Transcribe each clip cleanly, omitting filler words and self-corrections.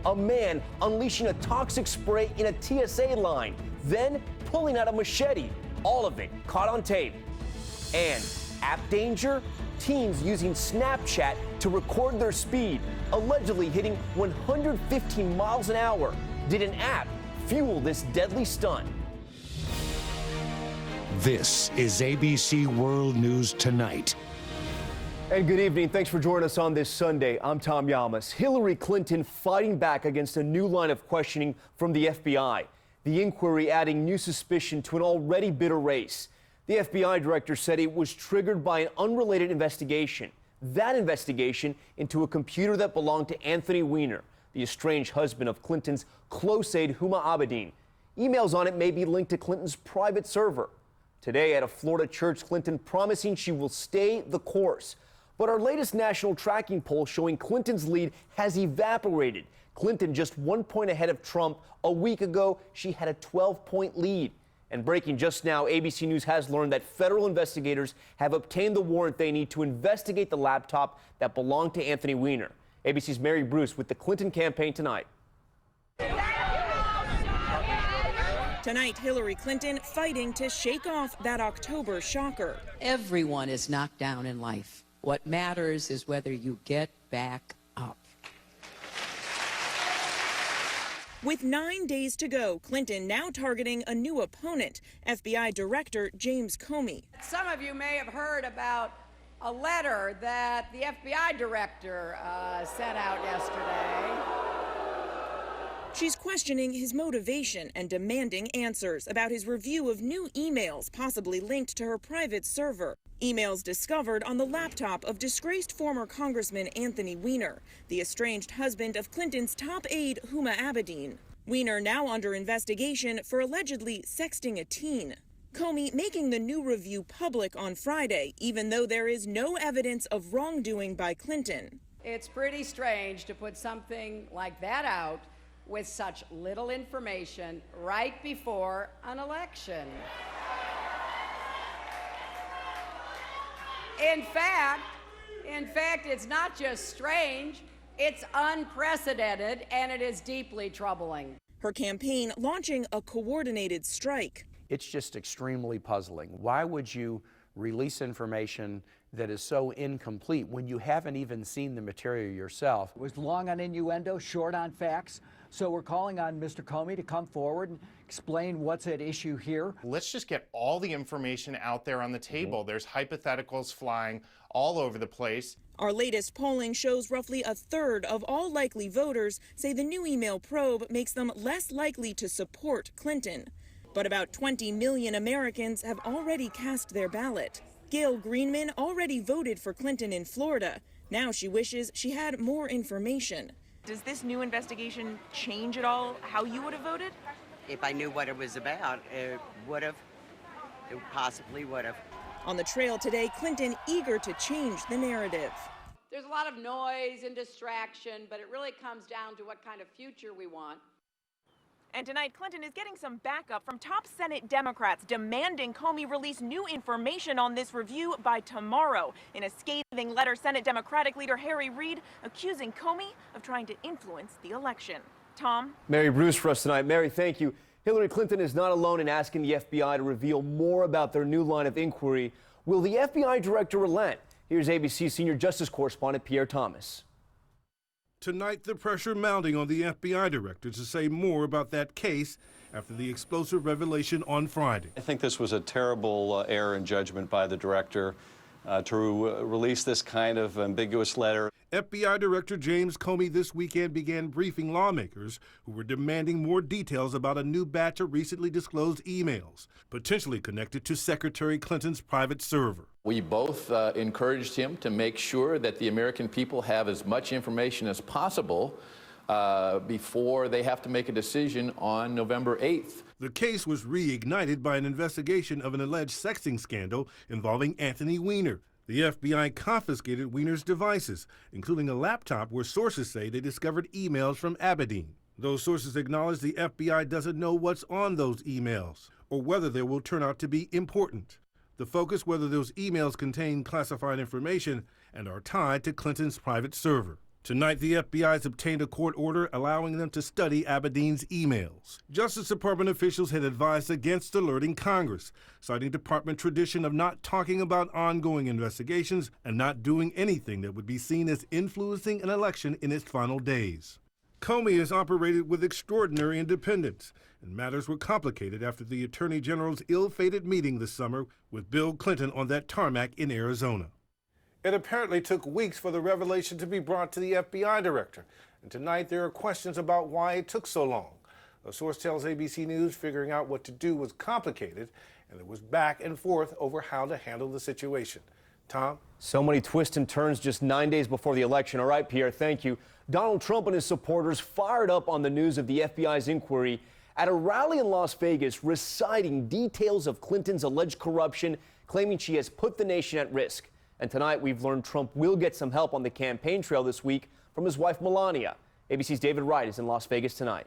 a man unleashing a toxic spray in a TSA line, then pulling out a machete. All of it caught on tape. And app danger? Teens using Snapchat to record their speed, allegedly hitting 115 miles an hour. Did an app fuel this deadly stunt? This is ABC World News Tonight. And good evening. Thanks for joining us on this Sunday. I'm Tom Yamas. Hillary Clinton fighting back against a new line of questioning from the FBI. The inquiry adding new suspicion to an already bitter race. The FBI director said it was triggered by an unrelated investigation. That investigation into a computer that belonged to Anthony Weiner, the estranged husband of Clinton's close aide Huma Abedin. Emails on it may be linked to Clinton's private server. Today at a Florida church, Clinton promising she will stay the course. But our latest national tracking poll showing Clinton's lead has evaporated. Clinton just 1 point ahead of Trump. A week ago, she had a 12-point lead. And breaking just now, ABC News has learned that federal investigators have obtained the warrant they need to investigate the laptop that belonged to Anthony Weiner. ABC's Mary Bruce with the Clinton campaign tonight. Tonight, Hillary Clinton fighting to shake off that October shocker. Everyone is knocked down in life. What matters is whether you get back up. With 9 days to go, Clinton now targeting a new opponent, FBI Director James Comey. Some of you may have heard about a letter that the FBI Director sent out yesterday. She's questioning his motivation and demanding answers about his review of new emails possibly linked to her private server. Emails discovered on the laptop of disgraced former Congressman Anthony Weiner, the estranged husband of Clinton's top aide Huma Abedin. Weiner now under investigation for allegedly sexting a teen. Comey making the new review public on Friday, even though there is no evidence of wrongdoing by Clinton. It's pretty strange to put something like that out with such little information right before an election. In fact, it's not just strange, it's unprecedented, and it is deeply troubling. Her campaign launching a coordinated strike. It's just extremely puzzling. Why would you release information that is so incomplete when you haven't even seen the material yourself? It was long on innuendo, short on facts. So we're calling on Mr. Comey to come forward and explain what's at issue here. Let's just get all the information out there on the table. There's hypotheticals flying all over the place. Our latest polling shows roughly a third of all likely voters say the new email probe makes them less likely to support Clinton. But about 20 million Americans have already cast their ballot. Gail Greenman already voted for Clinton in Florida. Now she wishes she had more information. Does this new investigation change at all how you would have voted? If I knew what it was about, it possibly would have. On the trail today, Clinton eager to change the narrative. There's a lot of noise and distraction, but it really comes down to what kind of future we want. And tonight, Clinton is getting some backup from top Senate Democrats demanding Comey release new information on this review by tomorrow. In a scathing letter, Senate Democratic leader Harry Reid accusing Comey of trying to influence the election. Tom? Mary Bruce for us tonight. Mary, thank you. Hillary Clinton is not alone in asking the FBI to reveal more about their new line of inquiry. Will the FBI director relent? Here's ABC senior justice correspondent Pierre Thomas. Tonight, the pressure mounting on the FBI director to say more about that case after the explosive revelation on Friday. I think this was a terrible error in judgment by the director to release this kind of ambiguous letter. FBI Director James Comey this weekend began briefing lawmakers who were demanding more details about a new batch of recently disclosed emails, potentially connected to Secretary Clinton's private server. We both encouraged him to make sure that the American people have as much information as possible before they have to make a decision on November 8th. The case was reignited by an investigation of an alleged sexting scandal involving Anthony Weiner. The FBI confiscated Weiner's devices, including a laptop where sources say they discovered emails from Abedin. Those sources acknowledge the FBI doesn't know what's on those emails or whether they will turn out to be important. The focus whether those emails contain classified information and are tied to Clinton's private server. Tonight, the FBI has obtained a court order allowing them to study Abedin's emails. Justice Department officials had advised against alerting Congress, citing department tradition of not talking about ongoing investigations and not doing anything that would be seen as influencing an election in its final days. Comey has operated with extraordinary independence, and matters were complicated after the Attorney General's ill-fated meeting this summer with Bill Clinton on that tarmac in Arizona. It apparently took weeks for the revelation to be brought to the FBI director, and tonight there are questions about why it took so long. A source tells ABC News figuring out what to do was complicated, and it was back and forth over how to handle the situation. Tom? So many twists and turns just 9 days before the election. All right, Pierre, thank you. Donald Trump and his supporters fired up on the news of the FBI's inquiry at a rally in Las Vegas, reciting details of Clinton's alleged corruption, claiming she has put the nation at risk. And tonight, we've learned Trump will get some help on the campaign trail this week from his wife, Melania. ABC's David Wright is in Las Vegas tonight.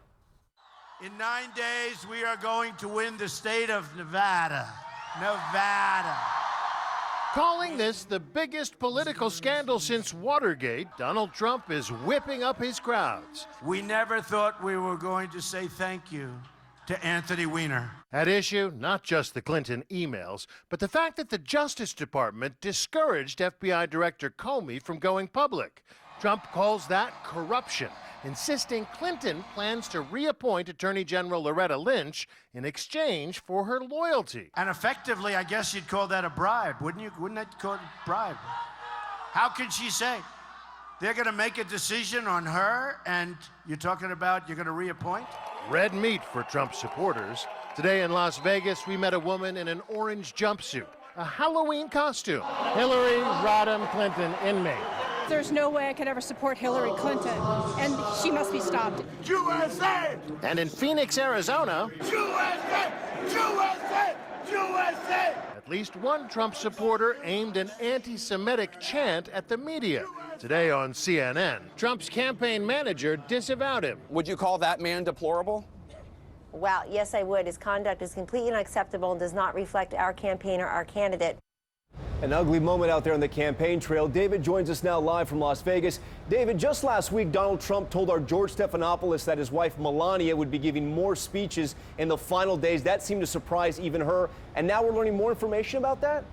In 9 days, we are going to win the state of Nevada. Nevada. Calling this the biggest political scandal since Watergate, Donald Trump is whipping up his crowds. We never thought we were going to say thank you to Anthony Weiner. At issue, not just the Clinton emails, but the fact that the Justice Department discouraged FBI Director Comey from going public. Trump calls that corruption, insisting Clinton plans to reappoint Attorney General Loretta Lynch in exchange for her loyalty. And effectively, I guess you'd call that a bribe, wouldn't you? Wouldn't that call it a bribe? How can she say they're going to make a decision on her and you're talking about you're going to reappoint? Red meat for Trump supporters. Today in Las Vegas, we met a woman in an orange jumpsuit, a Halloween costume. Hillary Rodham Clinton inmate. There's no way I could ever support Hillary Clinton, and she must be stopped. USA! And in Phoenix, Arizona, USA! USA! USA! at least one Trump supporter aimed an anti-Semitic chant at the media. Today on CNN, Trump's campaign manager disavowed him. Would you call that man deplorable? Well, yes, I would. His conduct is completely unacceptable and does not reflect our campaign or our candidate. An ugly moment out there on the campaign trail. David joins us now live from Las Vegas. David, just last week, Donald Trump told our George Stephanopoulos that his wife Melania would be giving more speeches in the final days. That seemed to surprise even her. And now we're learning more information about that?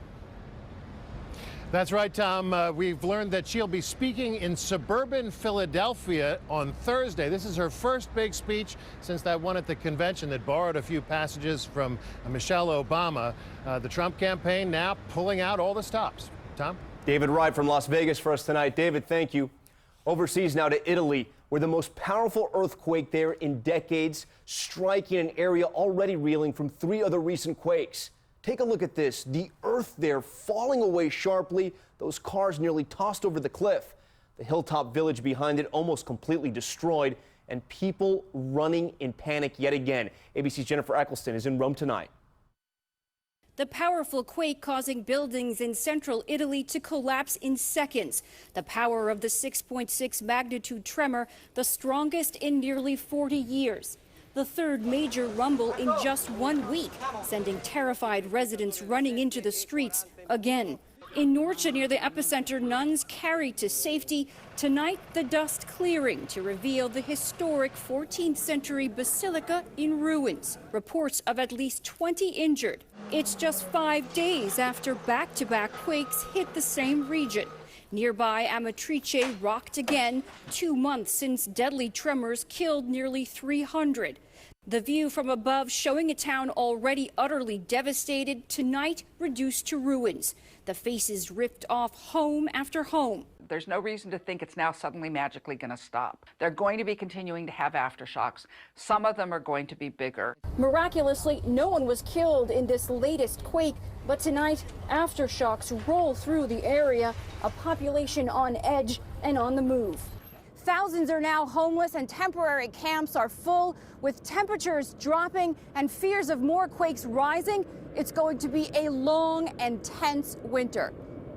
That's right, Tom. We've learned that she'll be speaking in suburban Philadelphia on Thursday. This is her first big speech since that one at the convention that borrowed a few passages from Michelle Obama. The Trump campaign now pulling out all the stops. Tom? David Wright from Las Vegas for us tonight. David, thank you. Overseas now to Italy, where the most powerful earthquake there in decades, striking an area already reeling from 3 other recent quakes. Take a look at this. The earth there falling away sharply, those cars nearly tossed over the cliff. The hilltop village behind it almost completely destroyed, and people running in panic yet again. ABC's Jennifer Eccleston is in Rome tonight. The powerful quake causing buildings in central Italy to collapse in seconds. The power of the 6.6 magnitude tremor, the strongest in nearly 40 years. The third major rumble in just 1 week, sending terrified residents running into the streets again. In Norcia, near the epicenter, nuns carried to safety. Tonight, the dust clearing to reveal the historic 14th century basilica in ruins. Reports of at least 20 injured. It's just 5 days after back-to-back quakes hit the same region. Nearby, Amatrice rocked again, 2 months since deadly tremors killed nearly 300. The view from above showing a town already utterly devastated, tonight reduced to ruins. The faces ripped off home after home. There's no reason to think it's now suddenly magically going to stop. They're going to be continuing to have aftershocks. Some of them are going to be bigger. Miraculously, no one was killed in this latest quake, but tonight, aftershocks roll through the area, a population on edge and on the move. Thousands are now homeless and temporary camps are full. With temperatures dropping and fears of more quakes rising, it's going to be a long and tense winter.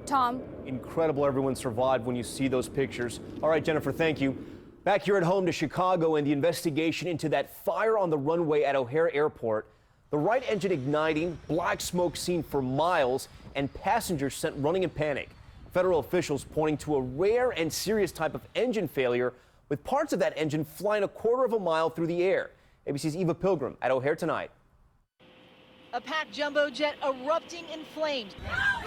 Tom? Incredible everyone survived when you see those pictures. All right, Jennifer, thank you. Back here at home to Chicago and the investigation into that fire on the runway at O'Hare Airport. The right engine igniting, black smoke seen for miles, and passengers sent running in panic. Federal officials pointing to a rare and serious type of engine failure, with parts of that engine flying a quarter of a mile through the air. ABC's Eva Pilgrim at O'Hare tonight. A packed jumbo jet erupting in flames,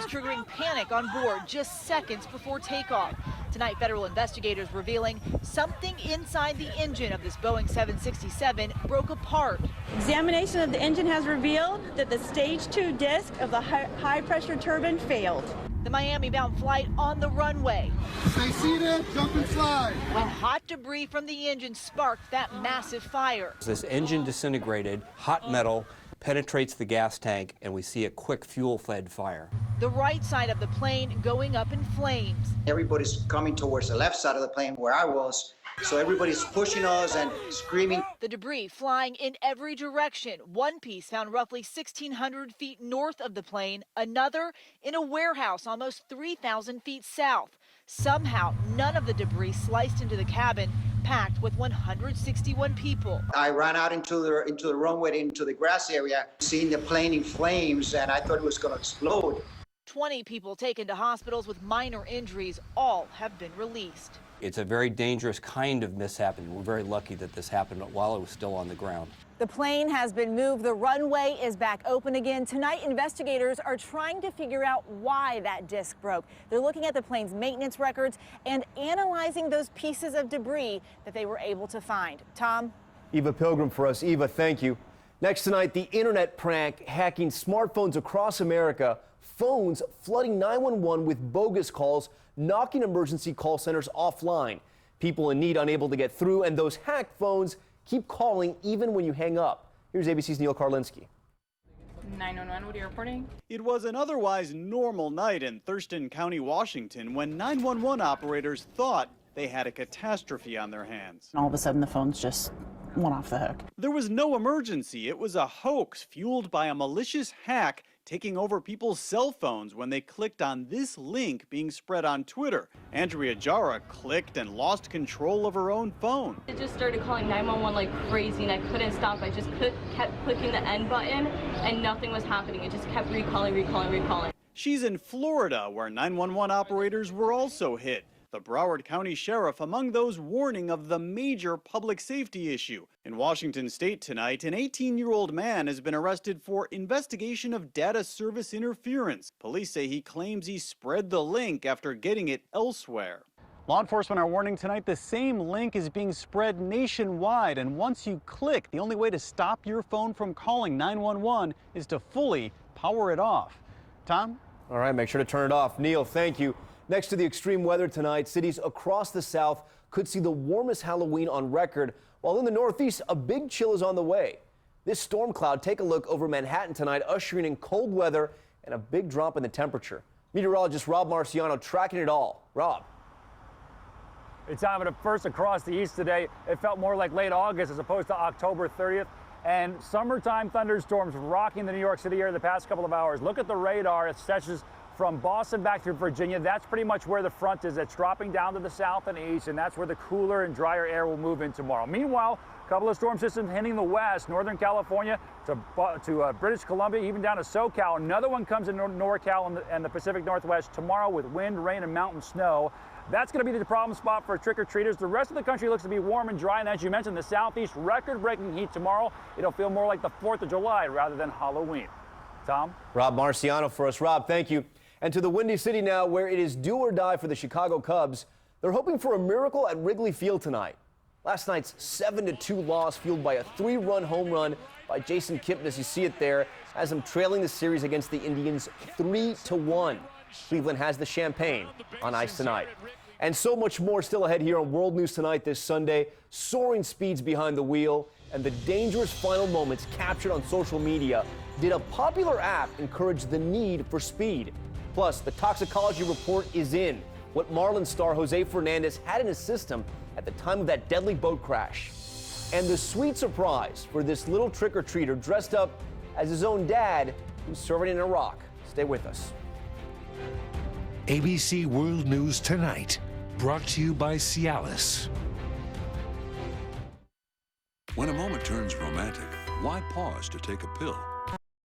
triggering panic on board just seconds before takeoff. Tonight, federal investigators revealing something inside the engine of this Boeing 767 broke apart. Examination of the engine has revealed that the stage 2 disc of the high-pressure turbine failed. The Miami-bound flight on the runway. Stay seated, jump and slide. When hot debris from the engine sparked that massive fire. This engine disintegrated, hot metal penetrates the gas tank, and we see a quick fuel-fed fire. The right side of the plane going up in flames. Everybody's coming towards the left side of the plane where I was, so everybody's pushing us and screaming. The debris flying in every direction. One piece found roughly 1,600 feet north of the plane, another in a warehouse almost 3,000 feet south. Somehow, none of the debris sliced into the cabin, packed with 161 people. I ran out into the runway, into the grass area, seeing the plane in flames, and I thought it was going to explode. 20 people taken to hospitals with minor injuries. All have been released. It's a very dangerous kind of mishap, and we're very lucky that this happened while it was still on the ground. The plane has been moved. The runway is back open again. Tonight, investigators are trying to figure out why that disc broke. They're looking at the plane's maintenance records and analyzing those pieces of debris that they were able to find. Tom? Eva Pilgrim for us. Eva, thank you. Next tonight, the internet prank hacking smartphones across America. Phones flooding 911 with bogus calls, knocking emergency call centers offline. People in need unable to get through, and those hacked phones keep calling even when you hang up. Here's ABC's Neil Karlinski. 911, what are you reporting? It was an otherwise normal night in Thurston County, Washington, when 911 operators thought they had a catastrophe on their hands. All of a sudden, the phones just went off the hook. There was no emergency. It was a hoax fueled by a malicious hack taking over people's cell phones when they clicked on this link being spread on Twitter. Andrea Jara clicked and lost control of her own phone. It just started calling 911 like crazy, and I couldn't stop. I just kept clicking the end button, and nothing was happening. It just kept recalling. She's in Florida, where 911 operators were also hit. The Broward County Sheriff among those warning of the major public safety issue. In Washington State tonight, an 18-year-old man has been arrested for investigation of data service interference. Police say he claims he spread the link after getting it elsewhere. Law enforcement are warning tonight the same link is being spread nationwide, and once you click, the only way to stop your phone from calling 911 is to fully power it off. Tom? All right, make sure to turn it off. Neil, thank you. Next to the extreme weather tonight, cities across the South could see the warmest Halloween on record, while in the Northeast, a big chill is on the way. This storm cloud, take a look over Manhattan tonight, ushering in cold weather and a big drop in the temperature. Meteorologist Rob Marciano tracking it all. Rob. It's time at first across the east today. It felt more like late August as opposed to October 30th. And summertime thunderstorms rocking the New York City area the past couple of hours. Look at the radar. It stretches from Boston back through Virginia. That's pretty much where the front is. It's dropping down to the south and east, and that's where the cooler and drier air will move in tomorrow. Meanwhile, a couple of storm systems hitting the west, Northern California to British Columbia, even down to SoCal. Another one comes in NorCal and the Pacific Northwest tomorrow with wind, rain, and mountain snow. That's going to be the problem spot for trick-or-treaters. The rest of the country looks to be warm and dry, and as you mentioned, the southeast, record-breaking heat tomorrow. It'll feel more like the 4th of July rather than Halloween. Tom? Rob Marciano for us. Rob, thank you. And to the Windy City now, where it is do or die for the Chicago Cubs. They're hoping for a miracle at Wrigley Field tonight. Last night's 7-2 loss fueled by a 3-run home run by Jason Kipnis. You see it there as I'm trailing the series against the Indians 3-1. Cleveland has the champagne on ice tonight. And so much more still ahead here on World News Tonight this Sunday. Soaring speeds behind the wheel and the dangerous final moments captured on social media. Did a popular app encourage the need for speed? Plus, the toxicology report is in. What Marlins star Jose Fernandez had in his system at the time of that deadly boat crash. And the sweet surprise for this little trick-or-treater dressed up as his own dad who's serving in Iraq. Stay with us. ABC World News Tonight, brought to you by Cialis. When a moment turns romantic, why pause to take a pill?